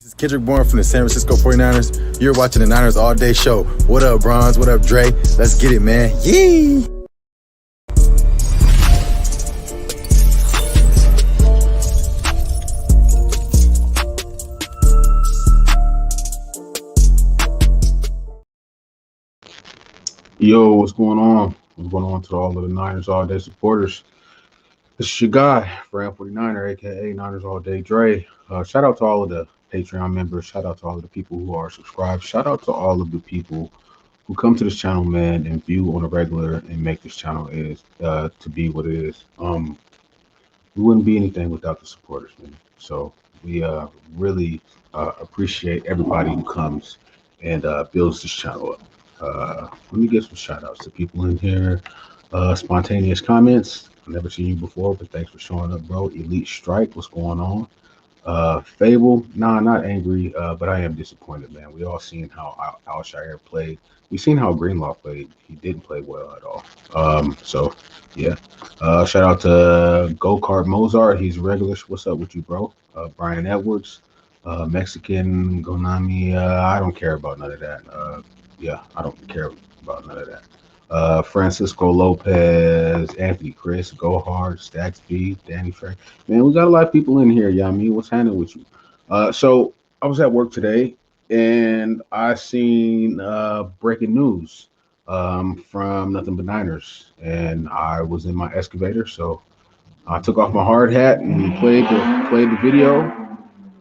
This is Kendrick Bourne from the San Francisco 49ers. You're watching the Niners All Day Show. What up, Bronze? What up, Dre? Let's get it, man. Yee! Yo, what's going on? What's going on to all of the Niners All Day supporters? This is your guy, Fran 49er, aka Niners All Day Dre. Shout out to all of the Patreon members. Shout out to all of the people who are subscribed. Shout out to all of the people who come to this channel, man, and view on a regular and make this channel to be what it is. We wouldn't be anything without the supporters, man. So we really appreciate everybody who comes and builds this channel up. Let me give some shout outs to people in here. Spontaneous comments. I've never seen you before, but thanks for showing up, bro. Elite Strike, what's going on? Fable, not angry, but I am disappointed, man. We all seen how Alshire played. We seen how Greenlaw played. He didn't play well at all. So yeah. Shout out to Go Kart Mozart. He's regular. What's up with you, bro? Brian Edwards, Mexican Gonami. I don't care about none of that. Yeah, I don't care about none of that. Francisco Lopez, Anthony Chris, Go Hard, Stacks B, Danny Trey. Man, we got a lot of people in here, Yami. What's happening with you? So I was at work today and I seen breaking news from Nothing But Niners, and I was in my excavator, so I took off my hard hat and played the video.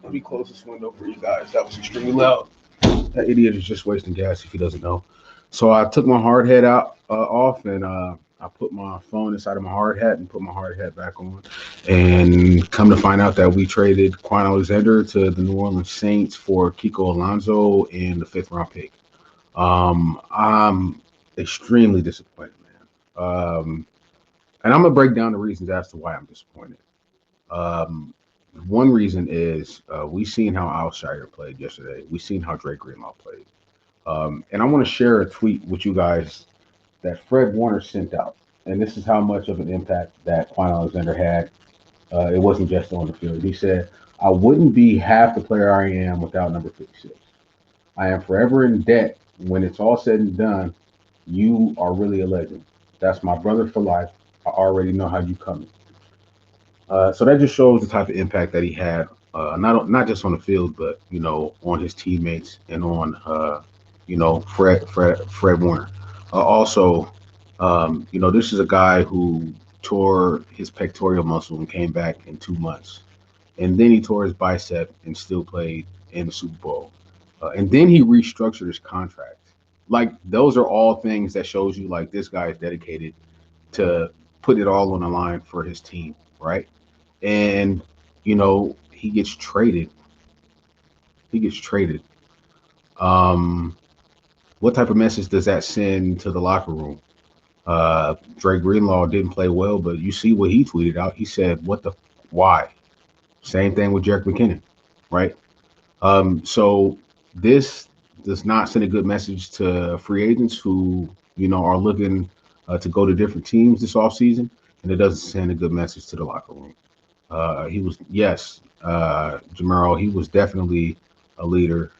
Let me close this window for you guys. That was extremely loud. That idiot is just wasting gas if he doesn't know. So I took my hard hat off, and I put my phone inside of my hard hat and put my hard hat back on. And come to find out that we traded Kwon Alexander to the New Orleans Saints for Kiko Alonso in the 5th round pick. I'm extremely disappointed, man. And I'm gonna break down the reasons as to why I'm disappointed. One reason is we seen how Alshire played yesterday. We seen how Drake Greenlaw played. And I want to share a tweet with you guys that Fred Warner sent out. And this is how much of an impact that Kwon Alexander had. It wasn't just on the field. He said, "I wouldn't be half the player I am without number 56. I am forever in debt. When it's all said and done, you are really a legend. That's my brother for life. I already know how you coming." So that just shows the type of impact that he had, not just on the field, but on his teammates and on Fred Warner. Also, this is a guy who tore his pectoral muscle and came back in 2 months, and then he tore his bicep and still played in the Super Bowl, and then he restructured his contract. Like, those are all things that shows you like this guy is dedicated to put it all on the line for his team, right? And he gets traded. What type of message does that send to the locker room? Drake Greenlaw didn't play well, but you see what he tweeted out. He said, why? Same thing with Jerick McKinnon, right? So this does not send a good message to free agents who, are looking to go to different teams this offseason, and it doesn't send a good message to the locker room. Jamaro, he was definitely a leader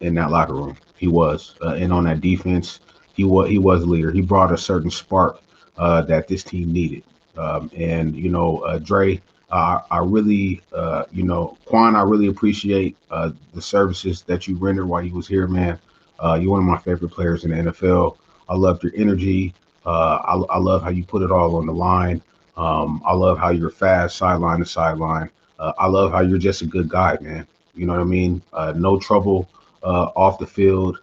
in that locker room. He was, and on that defense, he was a leader. He brought a certain spark that this team needed. Dre, I really, Kwon, I really appreciate the services that you rendered while you was here, man. You're one of my favorite players in the NFL. I loved your energy. I love how you put it all on the line. I love how you're fast sideline to sideline. I love how you're just a good guy, man. You know what I mean? No trouble off the field.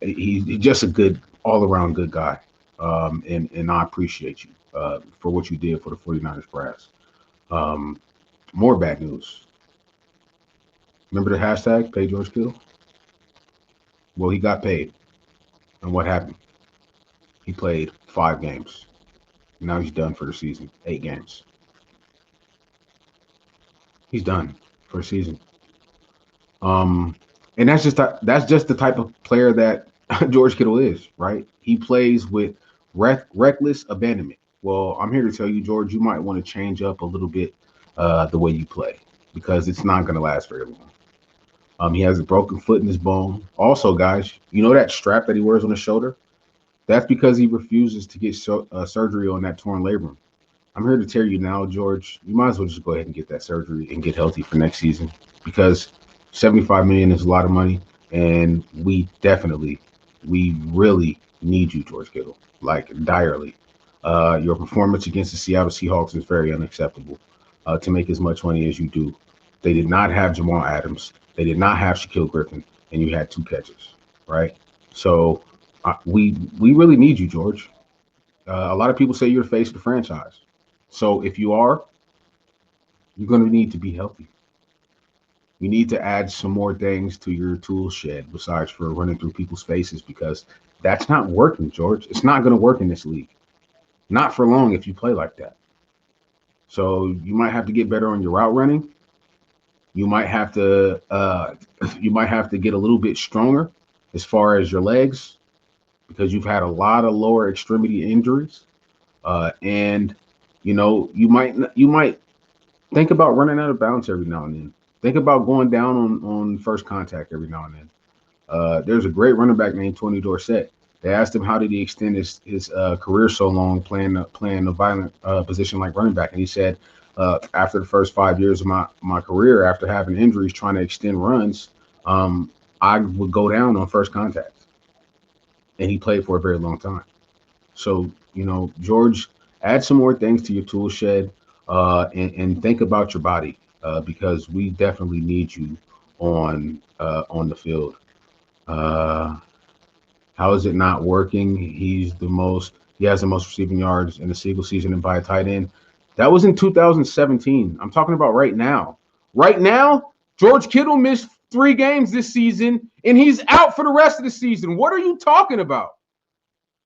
He's just a good, all-around good guy. And I appreciate you for what you did for the 49ers brass. More bad news. Remember the hashtag, pay George Kittle? Well, he got paid. And what happened? He played 5 games. Now he's done for the season. 8 games. He's done for the season. And that's just the type of player that George Kittle is, right? He plays with reckless abandonment. Well, I'm here to tell you, George, you might want to change up a little bit the way you play. because it's not going to last very long. He has a broken foot in his bone. Also, guys, you know that strap that he wears on his shoulder? That's because he refuses to get surgery on that torn labrum. I'm here to tell you now, George, you might as well just go ahead and get that surgery and get healthy for next season, because 75 million is a lot of money, and we really need you, George Kittle, like direly. Your performance against the Seattle Seahawks is very unacceptable to make as much money as you do. They did not have Jamal Adams. They did not have Shaquille Griffin, and you had 2 catches, right? So we really need you, George. A lot of people say you're the face of the franchise. So if you are, you're going to need to be healthy. You need to add some more things to your tool shed besides for running through people's faces, because that's not working, George. It's not going to work in this league. Not for long if you play like that. So you might have to get better on your route running. You might have to get a little bit stronger as far as your legs, because you've had a lot of lower extremity injuries. And you know, you might think about running out of bounds every now and then. Think about going down on first contact every now and then. There's a great running back named Tony Dorsett. They asked him how did he extend his career so long playing a violent position like running back, and he said, after the first 5 years of my career, after having injuries trying to extend runs, I would go down on first contact, and he played for a very long time. So, you know, George, add some more things to your tool shed, and think about your body, because we definitely need you on the field. How is it not working? He has the most receiving yards in a single season and by a tight end. That was in 2017. I'm talking about right now. Right now, George Kittle missed 3 games this season, and he's out for the rest of the season. What are you talking about?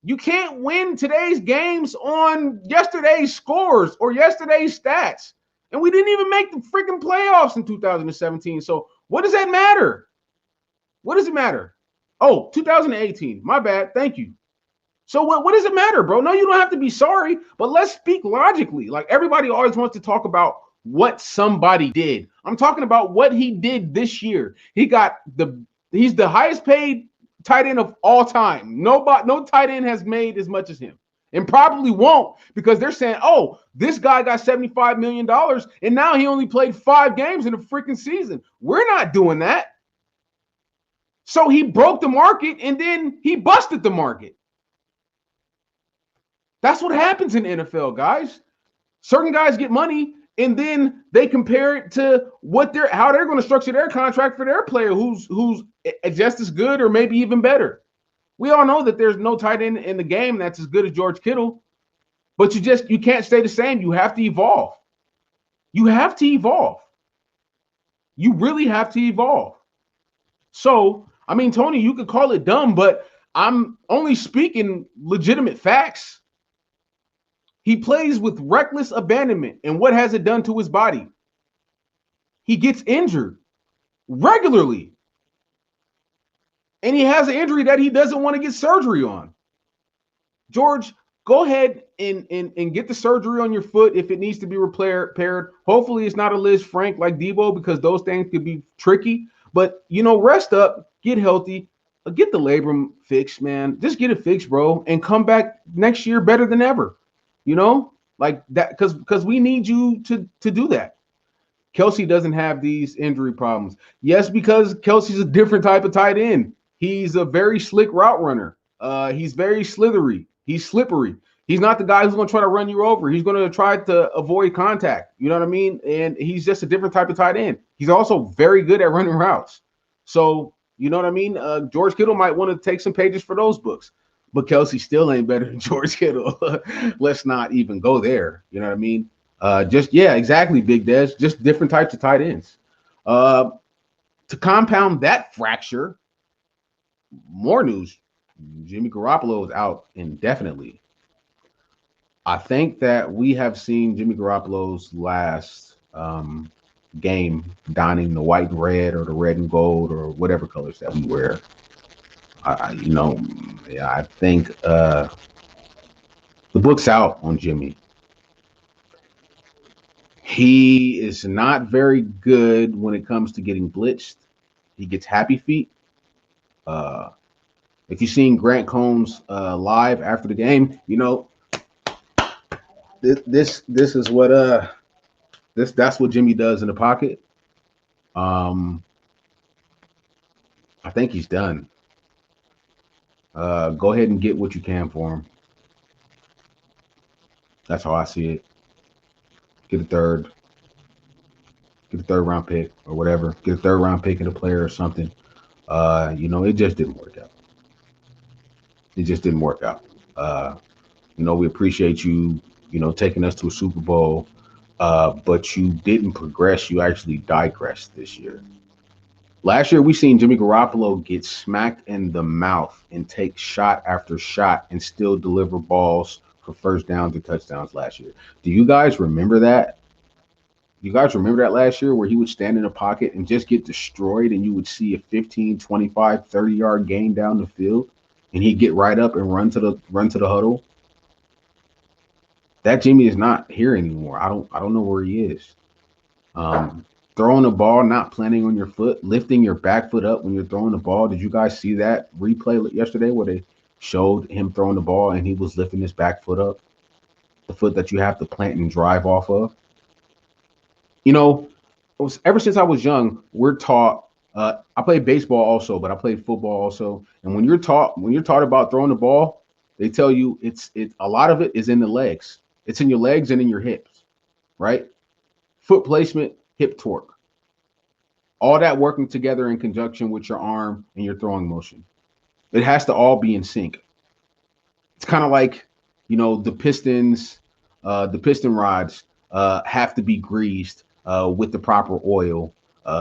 You can't win today's games on yesterday's scores or yesterday's stats. And we didn't even make the freaking playoffs in 2017. So what does that matter? What does it matter? Oh, 2018. My bad. Thank you. So what does it matter, bro? No, you don't have to be sorry, but let's speak logically. Like, everybody always wants to talk about what somebody did. I'm talking about what he did this year. He's the highest paid tight end of all time. No tight end has made as much as him, and probably won't, because they're saying, oh, this guy got $75 million and now he only played 5 games in a freaking season. We're not doing that. So he broke the market, and then he busted the market. That's what happens in the NFL, guys. Certain guys get money, and then they compare it to how they're going to structure their contract for their player who's just as good or maybe even better. We all know that there's no tight end in the game that's as good as George Kittle, but you can't stay the same. You have to evolve. You have to evolve. You really have to evolve. So, I mean, Tony, you could call it dumb, but I'm only speaking legitimate facts. He plays with reckless abandonment, and what has it done to his body? He gets injured regularly, and he has an injury that he doesn't want to get surgery on. George, go ahead and get the surgery on your foot if it needs to be repaired. Hopefully it's not a Liz Frank like Debo, because those things could be tricky. But, you know, rest up, get healthy, get the labrum fixed, man. Just get it fixed, bro, and come back next year better than ever. You know, like that, because we need you to do that. Kelsey doesn't have these injury problems. Yes, because Kelsey's a different type of tight end. He's a very slick route runner. He's very slithery. He's slippery. He's not the guy who's going to try to run you over. He's going to try to avoid contact. You know what I mean? And he's just a different type of tight end. He's also very good at running routes. So, you know what I mean? George Kittle might want to take some pages for those books. But Kelsey still ain't better than George Kittle. Let's not even go there. You know what I mean? Exactly, Big Des. Just different types of tight ends. To compound that fracture, more news. Jimmy Garoppolo is out indefinitely. I think that we have seen Jimmy Garoppolo's last game donning the white and red, or the red and gold, or whatever colors that we wear. I think the book's out on Jimmy. He is not very good when it comes to getting blitzed. He gets happy feet. If you've seen Grant Combs live after the game, this is what that's what Jimmy does in the pocket. I think he's done. Go ahead and get what you can for him. That's how I see it. Get a third round pick or whatever. Get a third round pick in a player or something. It just didn't work out. It just didn't work out. We appreciate you, taking us to a Super Bowl, but you didn't progress. You actually digressed this year. Last year, we seen Jimmy Garoppolo get smacked in the mouth and take shot after shot and still deliver balls for first downs and touchdowns last year. Do you guys remember that? You guys remember that last year where he would stand in a pocket and just get destroyed and you would see a 15, 25, 30-yard gain down the field and he'd get right up and run to the huddle? That Jimmy is not here anymore. I don't know where he is. Throwing the ball, not planning on your foot, lifting your back foot up when you're throwing the ball. Did you guys see that replay yesterday where they showed him throwing the ball and he was lifting his back foot up? The foot that you have to plant and drive off of. Ever since I was young, we're taught. I played baseball also, but I played football also. And when you're taught about throwing the ball, they tell you it's a lot of it is in the legs. It's in your legs and in your hips, right? Foot placement, hip torque. All that working together in conjunction with your arm and your throwing motion. It has to all be in sync. It's kind of like, the pistons, the piston rods have to be greased with the proper oil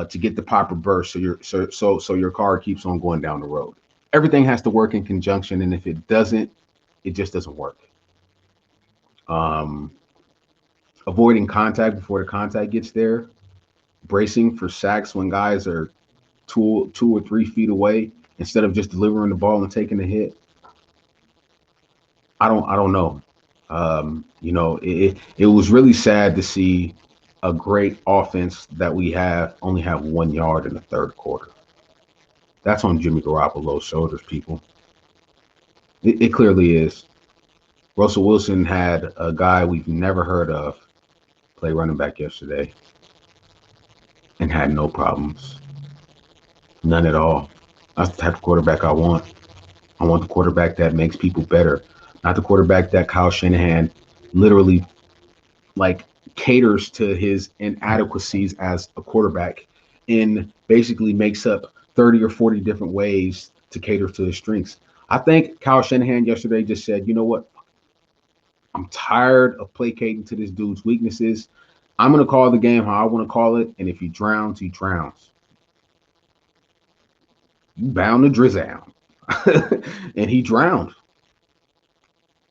to get the proper burst so your car keeps on going down the road. Everything has to work in conjunction, and if it doesn't, it just doesn't work. Avoiding contact before the contact gets there, bracing for sacks when guys are 2 or 3 feet away instead of just delivering the ball and taking the hit. I don't know. It was really sad to see a great offense that we only have 1 yard in the third quarter. That's on Jimmy Garoppolo's shoulders, people. It clearly is. Russell Wilson had a guy we've never heard of play running back yesterday and had no problems. None at all. That's the type of quarterback I want. I want the quarterback that makes people better, not the quarterback that Kyle Shanahan literally caters to his inadequacies as a quarterback and basically makes up 30 or 40 different ways to cater to his strengths. I think Kyle Shanahan yesterday just said, you know what? I'm tired of placating to this dude's weaknesses. I'm going to call the game how I want to call it, and if he drowns, he drowns. You bound to drizzle. And he drowned.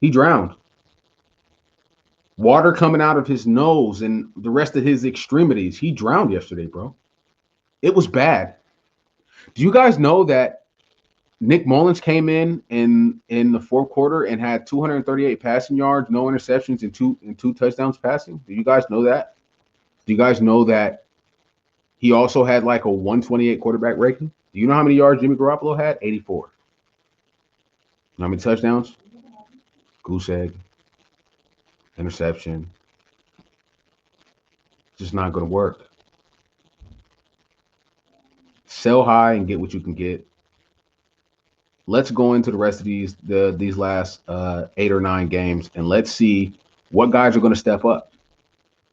He drowned. Water coming out of his nose and the rest of his extremities. He drowned yesterday, bro. It was bad. Do you guys know that Nick Mullins came in the fourth quarter and had 238 passing yards, no interceptions, and two touchdowns passing? Do you guys know that? Do you guys know that he also had like a 128 quarterback rating? Do you know how many yards Jimmy Garoppolo had? 84. You know how many touchdowns? Goose egg. Interception. Just not going to work. Sell high and get what you can get. Let's go into the rest of these last 8 or 9 games, and let's see what guys are going to step up.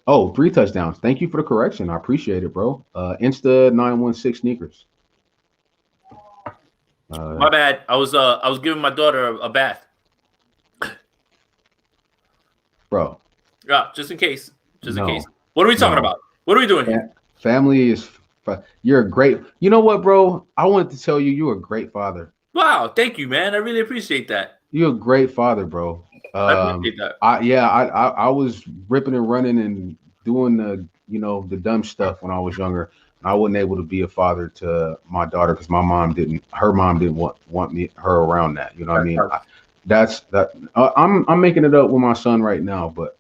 Oh, 3 touchdowns. Thank you for the correction. I appreciate it, bro. Insta 916 sneakers. My bad. I was giving my daughter a bath. Bro. Yeah, just in case. Just in case. What are we talking about? What are we doing here? Family is. You're a great. You know what, bro? I wanted to tell you, you're a great father. Wow, thank you, man. I really appreciate that. You're a great father, bro. I appreciate that. I was ripping and running and doing the dumb stuff when I was younger. I wasn't able to be a father to my daughter because her mom didn't want her around that. You know what I mean? I'm making it up with my son right now, but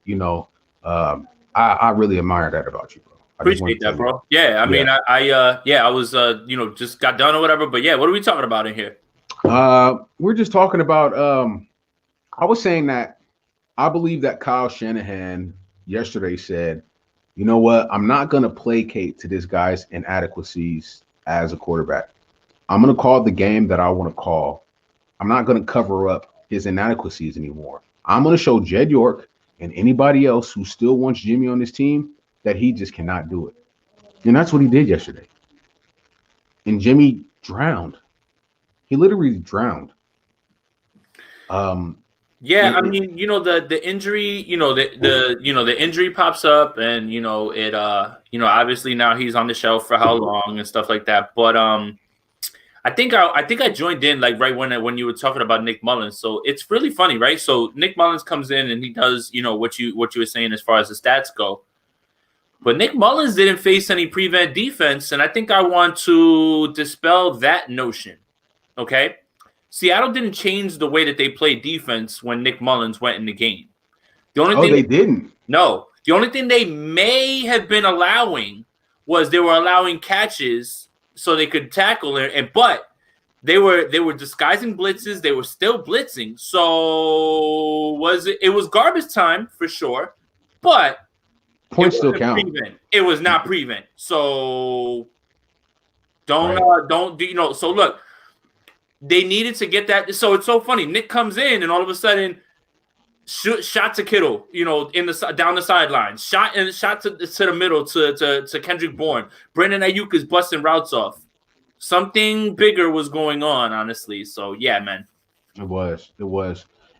I really admire that about you, bro. Appreciate that, bro. Yeah, I mean, I was, just got done or whatever. But yeah, what are we talking about in here? We're just talking about. I was saying that I believe that Kyle Shanahan yesterday said, "You know what? I'm not going to placate to this guy's inadequacies as a quarterback. I'm going to call the game that I want to call. I'm not going to cover up his inadequacies anymore. I'm going to show Jed York and anybody else who still wants Jimmy on this team that he just cannot do it." And that's what he did yesterday. And Jimmy drowned. He literally drowned. Yeah, I mean, the injury, the injury pops up, and it obviously now he's on the shelf for how long and stuff like that. But I think I joined in like right when you were talking about Nick Mullins. So it's really funny, right? So Nick Mullins comes in and he does, what you were saying as far as the stats go. But Nick Mullins didn't face any prevent defense, and I think I want to dispel that notion. Okay? Seattle didn't change the way that they played defense when Nick Mullins went in the game. The only thing they didn't. No. The only thing they may have been allowing was they were allowing catches so they could tackle it, but they were disguising blitzes. They were still blitzing. So it was garbage time for sure, but points still count. Prevent. It was not prevent. So don't so look, they needed to get that. So it's so funny. Nick comes in and all of a sudden shot to Kittle, in the down the sideline, shot to the middle to Kendrick Bourne. Brandon Ayuk is busting routes off. Something bigger was going on, honestly. So yeah, man. It was.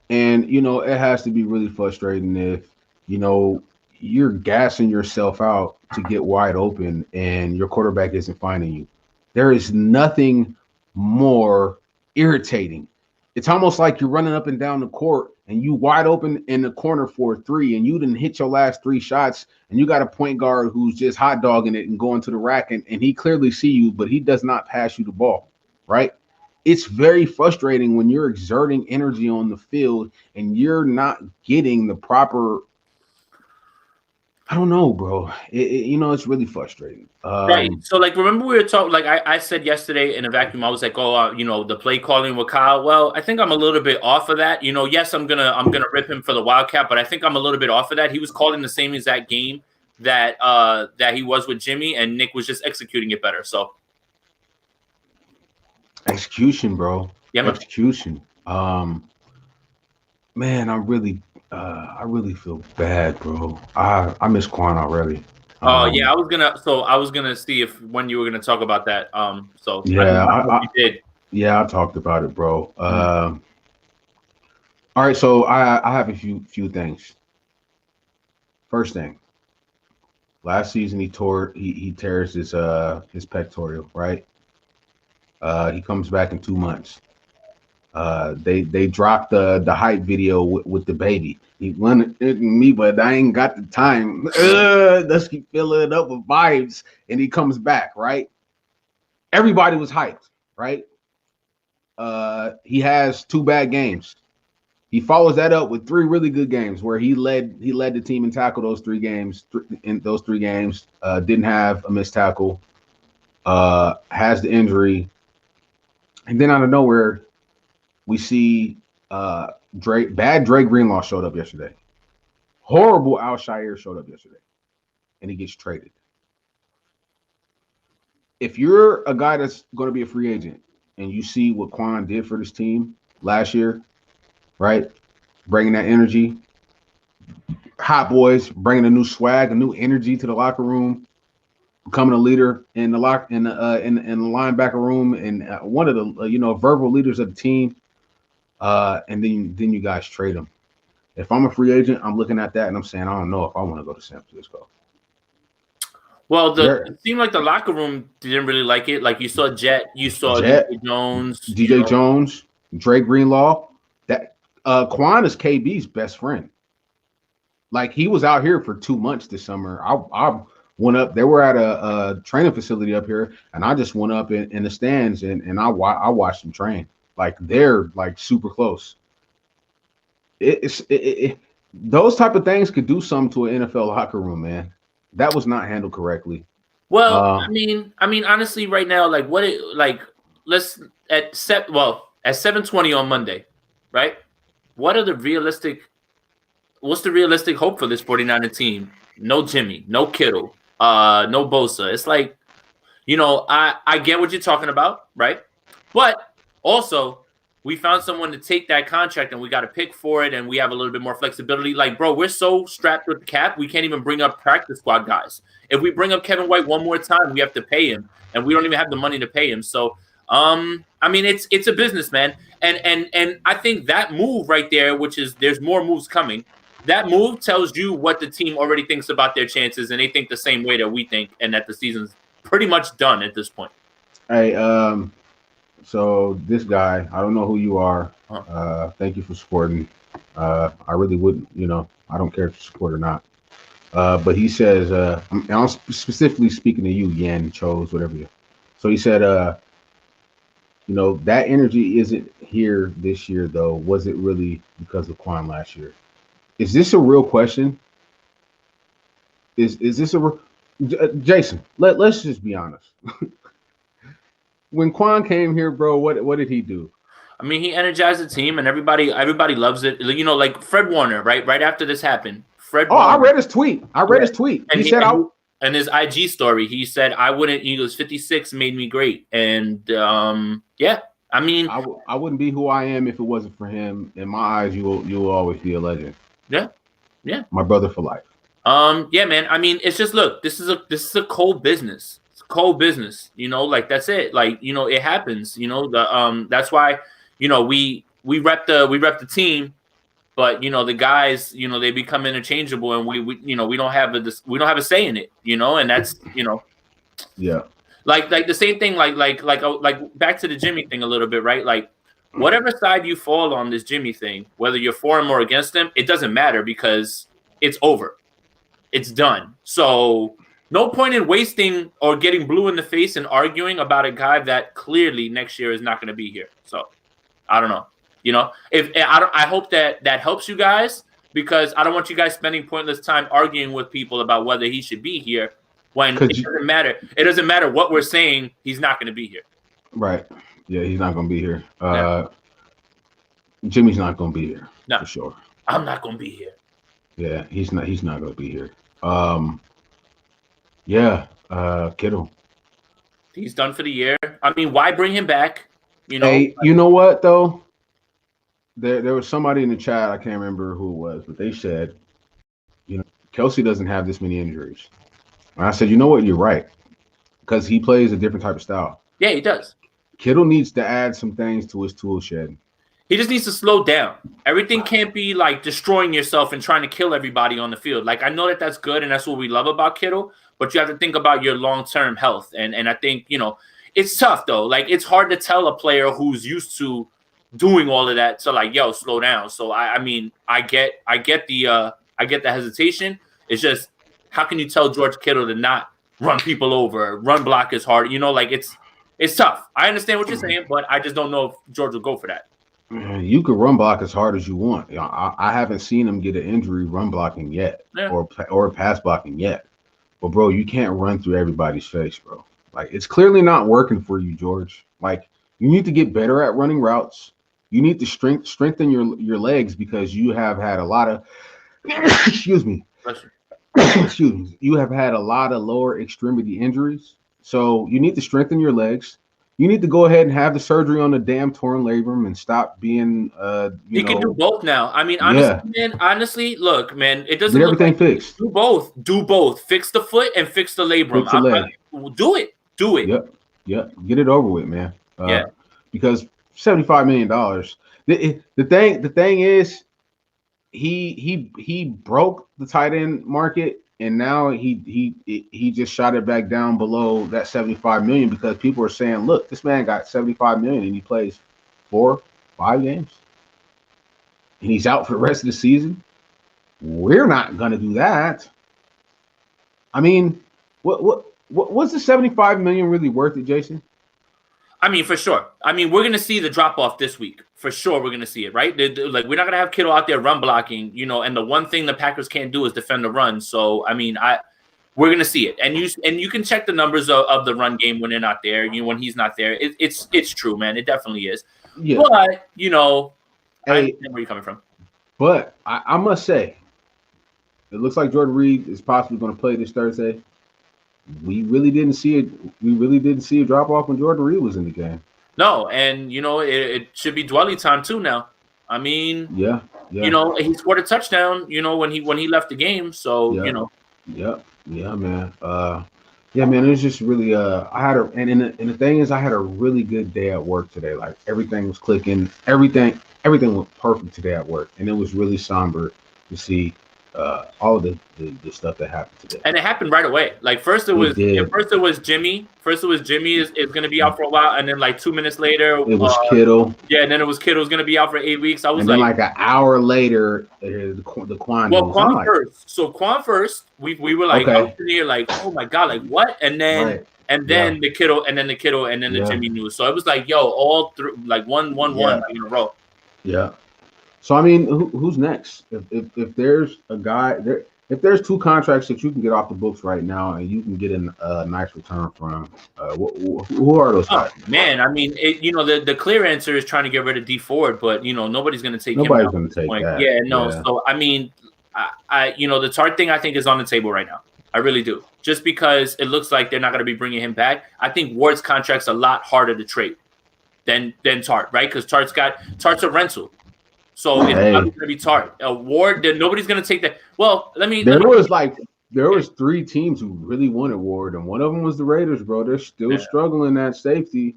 And it has to be really frustrating if you're gassing yourself out to get wide open and your quarterback isn't finding you. There is nothing more irritating. It's almost like you're running up and down the court and you wide open in the corner for a three and you didn't hit your last 3 shots and you got a point guard who's just hot dogging it and going to the rack and he clearly see you, but he does not pass you the ball, right? It's very frustrating when you're exerting energy on the field and you're not getting the proper. I don't know, bro. It's really frustrating. Right. So, like, remember we were talking, like I said yesterday in a vacuum, I was like, the play calling with Kyle. Well, I think I'm a little bit off of that. Yes, I'm gonna rip him for the Wildcat, but I think I'm a little bit off of that. He was calling the same exact game that he was with Jimmy, and Nick was just executing it better. So, execution, bro. Yeah, man. Execution. Man, I really feel bad, bro. I miss Kwon already. Yeah, I was gonna see if when you were gonna talk about that. So yeah, you did. Yeah, I talked about it, bro. All right, so I have a few things. First thing, last season he tears his pectoral, right? He comes back in 2 months. They dropped the hype video with the baby. He wanted me, but I ain't got the time. Let's keep filling it up with vibes, and he comes back, right? Everybody was hyped, right? He has 2 bad games. He follows that up with 3 really good games where he led the team and tackled those 3 games. In those 3 games, didn't have a missed tackle. Has the injury, and then out of nowhere, we see Dre Greenlaw showed up yesterday. Horrible Al Shire showed up yesterday, and he gets traded. If you're a guy that's going to be a free agent and you see what Kwon did for this team last year, right? Bringing that energy, hot boys, bringing a new swag, a new energy to the locker room, becoming a leader in the linebacker room, and one of the verbal leaders of the team. And then you guys trade him. If I'm a free agent, I'm looking at that and I'm saying, I don't know if I want to go to San Francisco. Well, it seemed like the locker room didn't really like it. Like you saw Jet, DJ Jones, Dre Greenlaw. That Kwon is KB's best friend. Like he was out here for 2 months this summer. I went up. They were at a training facility up here, and I just went up in the stands and I watched them train. Like they're like super close. those type of things could do something to an NFL locker room, man. That was not handled correctly. Well, I mean, honestly, right now, like let's at 7:20 on Monday, right? What are the realistic? What's the realistic hope for this 49er team? No Jimmy, no Kittle, no Bosa. It's like, I get what you're talking about, right? But also, we found someone to take that contract and we got to pick for it and we have a little bit more flexibility. Like, bro, we're so strapped with the cap, we can't even bring up practice squad guys. If we bring up Kevin White one more time, we have to pay him and we don't even have the money to pay him. So, I mean, it's a business, man. And I think that move right there, which is there's more moves coming. That move tells you what the team already thinks about their chances, and they think the same way that we think, and that the season's pretty much done at this point. Hey, so this guy, I don't know who you are. Thank you for supporting. I really wouldn't, I don't care if you support or not. But he says, I'm specifically speaking to you, Yan, Chose, whatever you. So he said, that energy isn't here this year, though. Was it really because of Kwon last year? Is this a real question? Is this Jason? Let's just be honest. When Kwon came here, bro, what did he do? I mean, he energized the team, and everybody loves it. Like Fred Warner, right? Right after this happened, Warner, I read his tweet. His tweet. And he said, and his IG story, he said, "I wouldn't." He goes, "56 made me great," and yeah. I mean, I wouldn't be who I am if it wasn't for him. In my eyes, you will always be a legend. Yeah. My brother for life. Yeah, man. I mean, it's just look. This is a cold business. It's a cold business. Like that's it. Like it happens. That's why we rep the team, but the guys they become interchangeable, and we don't have a say in it. And that's yeah. Like the same thing. Like back to the Jimmy thing a little bit, right? Like. Whatever side you fall on this Jimmy thing, whether you're for him or against him, it doesn't matter because it's over. It's done. So no point in wasting or getting blue in the face and arguing about a guy that clearly next year is not going to be here. So I don't know. I hope that helps you guys because I don't want you guys spending pointless time arguing with people about whether he should be here when it doesn't matter. It doesn't matter what we're saying. He's not going to be here. Right. Yeah, he's not going to be here. Jimmy's not going to be here. No, for sure. I'm not going to be here. Yeah, he's not going to be here. Kittle. He's done for the year. I mean, why bring him back? Hey, you know what though? There was somebody in the chat, I can't remember who it was, but they said, Kelsey doesn't have this many injuries. And I said, you know what, you're right. Because he plays a different type of style. Yeah, he does. Kittle needs to add some things to his tool shed. He just needs to slow down. Everything can't be like destroying yourself and trying to kill everybody on the field. Like, I know that that's good and that's what we love about Kittle, but you have to think about your long-term health. And I think, it's tough though. Like, it's hard to tell a player who's used to doing all of that to like, yo, slow down. So I mean, I get the hesitation. It's just, how can you tell George Kittle to not run people over, run block as hard? It's tough. I understand what you're saying, but I just don't know if George will go for that. You could run block as hard as you want. I haven't seen him get an injury run blocking yet, or pass blocking yet. But bro, you can't run through everybody's face, bro. Like, it's clearly not working for you, George. Like, you need to get better at running routes. You need to strengthen your legs because you have had a lot of excuse me. You have had a lot of lower extremity injuries. So you need to strengthen your legs. You need to go ahead and have the surgery on the damn torn labrum and stop being He can do both now. I mean, honestly, look, man, it doesn't get everything fixed. Do both. Fix the foot and fix the labrum. Fix the leg. Do it. Yep. Get it over with, man. Because $75 million. The thing is, he broke the tight end market. And now he just shot it back down below that 75 million because people are saying, look, this man got 75 million and he plays 4-5 games. And he's out for the rest of the season. We're not gonna do that. I mean, what was the 75 million really worth it, Jason? I mean, for sure. I mean, we're gonna see the drop off this week for sure. We're gonna see it, right? Like, we're not gonna have Kittle out there run blocking, you know. And the one thing the Packers can't do is defend the run. So, I mean, we're gonna see it, and you can check the numbers of the run game when they're not there. You know, when he's not there, it's true, man. It definitely is. Yeah. But you know, I understand where you're coming from. But I must say, it looks like Jordan Reed is possibly going to play this Thursday. We really didn't see it. We really didn't see a drop off when Jordan Reed was in the game. No, and you know it should be Dwelly time too now. I mean, yeah. You know, he scored a touchdown. You know, when he left the game. So you know. Yeah, man. Yeah, man. It was just really. And the thing is, I had a really good day at work today. Like everything was clicking. Everything went perfect today at work, and it was really somber to see all of the stuff that happened today. And it happened right away. Like first it was Jimmy. First it was Jimmy is going to be out for a while, and then like 2 minutes later it was Kittle. Yeah, and then it was Kittle's going to be out for 8 weeks. I was like an hour later, the Kwon. Well, Kwon first. So Kwon first. We were like up in here, like, oh my god, like what? And then the Kittle, and then the Kittle, and then the Jimmy news. So it was like, yo, all through like one in a row. Yeah. So I mean, who's next? If there's a guy there, if there's 2 contracts that you can get off the books right now and you can get a nice return from, who are those guys? Man, I mean, you know, the clear answer is trying to get rid of D Ford, but you know, nobody's going to take him. Nobody's going to take that. Yeah, no. Yeah. So I mean, I you know, the Tart thing I think is on the table right now. I really do. Just because it looks like they're not going to be bringing him back. I think Ward's contract's a lot harder to trade than Tart, right? Because Tart's a rental. So it's probably going to be Tart. Ward, nobody's going to take that. Well, there was 3 teams who really wanted Ward, and one of them was the Raiders, bro. They're still struggling at safety.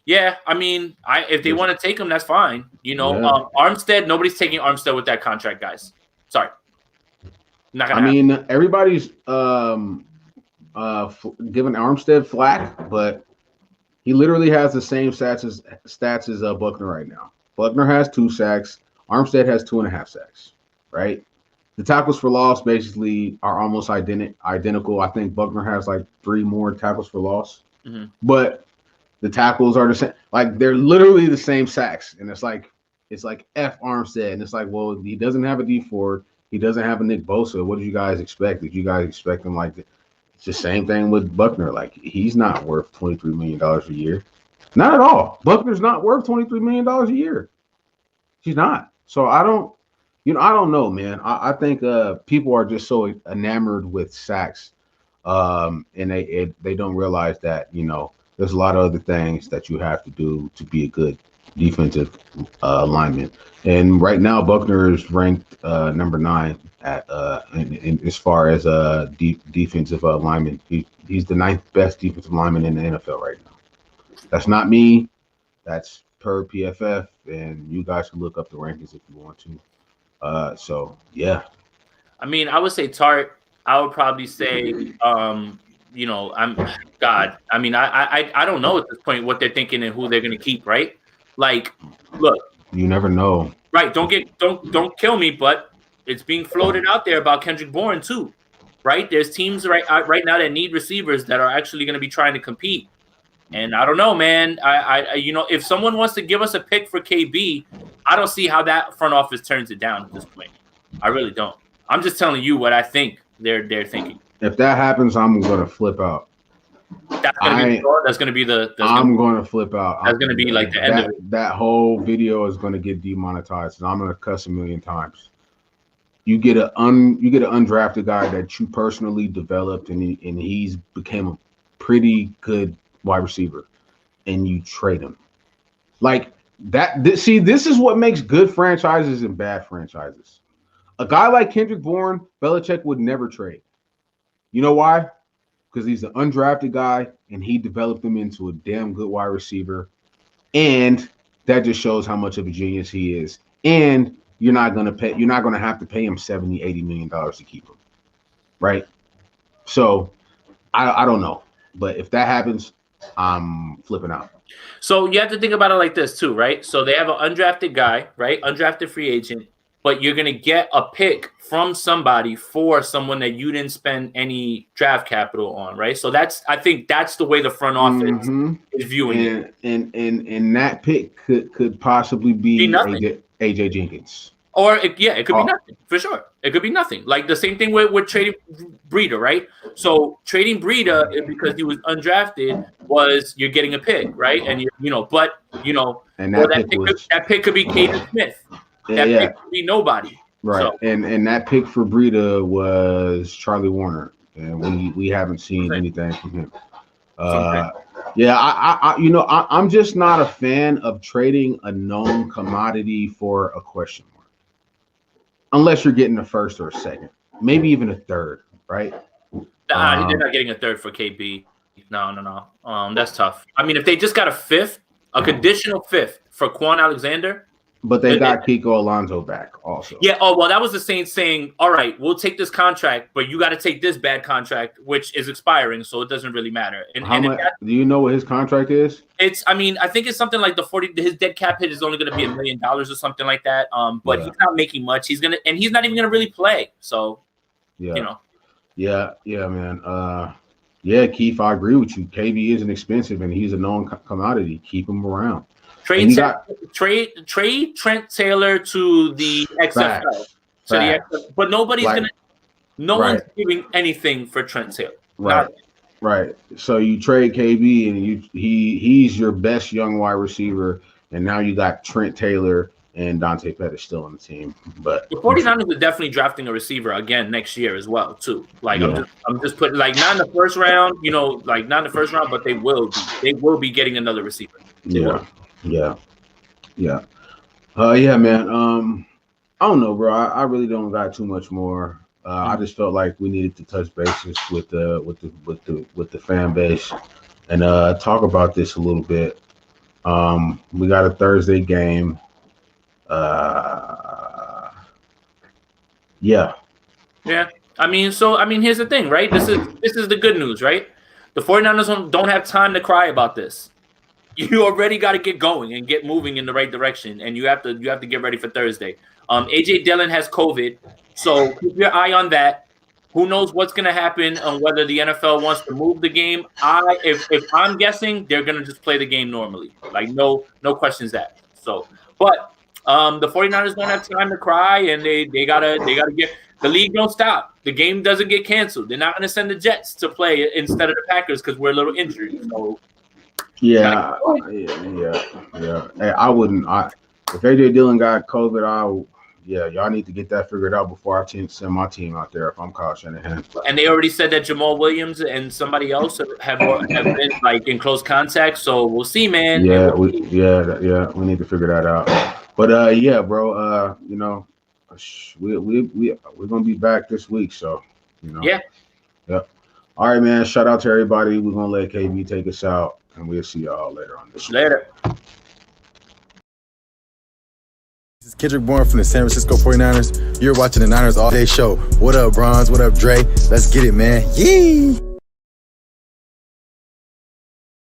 Yeah, I mean, if they want to take him, that's fine. You know, Armstead, nobody's taking Armstead with that contract, guys. Sorry. Not gonna happen. Mean, everybody's giving Armstead flack, but he literally has the same stats as Buckner right now. Buckner has 2 sacks. Armstead has 2.5 sacks, right? The tackles for loss basically are almost identical. I think Buckner has like 3 more tackles for loss, but the tackles are the same. Like they're literally the same sacks, and it's like F Armstead, and it's like, well, he doesn't have a D Ford, he doesn't have a Nick Bosa. What did you guys expect? Did you guys expect him like? It's the same thing with Buckner. Like he's not worth $23 million a year, not at all. Buckner's not worth $23 million a year. He's not. So I don't know, man. I think people are just so enamored with sacks, and they don't realize that, you know, there's a lot of other things that you have to do to be a good defensive lineman. And right now, Buckner is ranked number 9 at in as far as defensive lineman. He's the 9th best defensive lineman in the NFL right now. That's not me. That's per PFF, and you guys can look up the rankings if you want to. So yeah. I mean, I would say Tart. I would probably say, you know, I mean, I don't know at this point what they're thinking and who they're gonna keep, right? Like, look, you never know, right? Don't kill me, but it's being floated out there about Kendrick Bourne too, right? There's teams right now that need receivers that are actually going to be trying to compete. And I don't know, man. I you know, if someone wants to give us a pick for KB, I don't see how that front office turns it down at this point. I really don't. I'm just telling you what I think they're thinking. If that happens, I'm gonna flip out. That's gonna be the. I'm gonna flip out. That's gonna be like the end of it. That whole video is gonna get demonetized, and I'm gonna cuss a million times. You get an undrafted guy that you personally developed, and he's became a pretty good wide receiver, and you trade him like that. This is what makes good franchises and bad franchises. A guy like Kendrick Bourne, Belichick would never trade. You know why? Because he's an undrafted guy, and he developed him into a damn good wide receiver, and that just shows how much of a genius he is. And you're not gonna have to pay him $70-80 million to keep him, right? So I don't know, but if that happens, I'm flipping out. So you have to think about it like this too, right? So they have an undrafted guy, right? Undrafted free agent. but you're gonna get a pick from somebody for someone that you didn't spend any draft capital on, right? So I think that's the way the front office is viewing it. And that pick could possibly be AJ Jenkins. Or it could be nothing for sure. It could be nothing. Like the same thing with trading Breida, right? So trading Breida because he was undrafted was you're getting a pick, right? And that pick could be Caden Smith. That pick could be nobody. Right. So, and that pick for Breida was Charlie Warner, and we haven't seen anything from him. I'm just not a fan of trading a known commodity for a question mark. Unless you're getting a first or a second, maybe even a third, right? Nah, they're not getting a third for KB. No. That's tough. I mean, if they just got a conditional fifth for Kwon Alexander. But they got Kiko Alonso back also. Yeah. Oh, well, that was the Saints saying, all right, we'll take this contract, but you got to take this bad contract, which is expiring, so it doesn't really matter. And how much? Do you know what his contract is? I think it's something like his dead cap hit is only going to be $1 million or something like that. But he's not making much. He's not even going to really play. So, Yeah, man. Keith, I agree with you. KB isn't expensive, and he's a known commodity. Keep him around. Trade Trent Taylor to the XFL. But nobody's one's giving anything for Trent Taylor. Right. So you trade KB and he's your best young wide receiver, and now you got Trent Taylor and Dante Pettis still on the team. But the 49ers are definitely drafting a receiver again next year as well, too. I'm just putting not in the first round, but they will be getting another receiver. Yeah, man. I don't know, bro. I really don't got too much more. I just felt like we needed to touch bases with the fan base and talk about this a little bit. We got a Thursday game. Yeah. I mean, here's the thing, right? This is the good news, right? The 49ers don't have time to cry about this. You already got to get going and get moving in the right direction, and you have to get ready for Thursday. AJ Dillon has COVID, so keep your eye on that. Who knows what's going to happen on whether the NFL wants to move the game? If I'm guessing, they're going to just play the game normally, like no questions asked. So, but the 49ers don't have time to cry, and they gotta get the league don't stop. The game doesn't get canceled. They're not going to send the Jets to play instead of the Packers because we're a little injured. So. Yeah. Hey, I wouldn't. If AJ Dillon got COVID, y'all need to get that figured out before I send my team out there. If I'm Kyle Shanahan. And they already said that Jamal Williams and somebody else have been like in close contact. So we'll see, man. Yeah, we need to figure that out. But bro. We're gonna be back this week. So Yeah. Yep. All right, man. Shout out to everybody. We're gonna let KB take us out. And we'll see y'all later on this show. Later. This is Kendrick Bourne from the San Francisco 49ers. You're watching the Niners All Day Show. What up, Bronze? What up, Dre? Let's get it, man. Yee!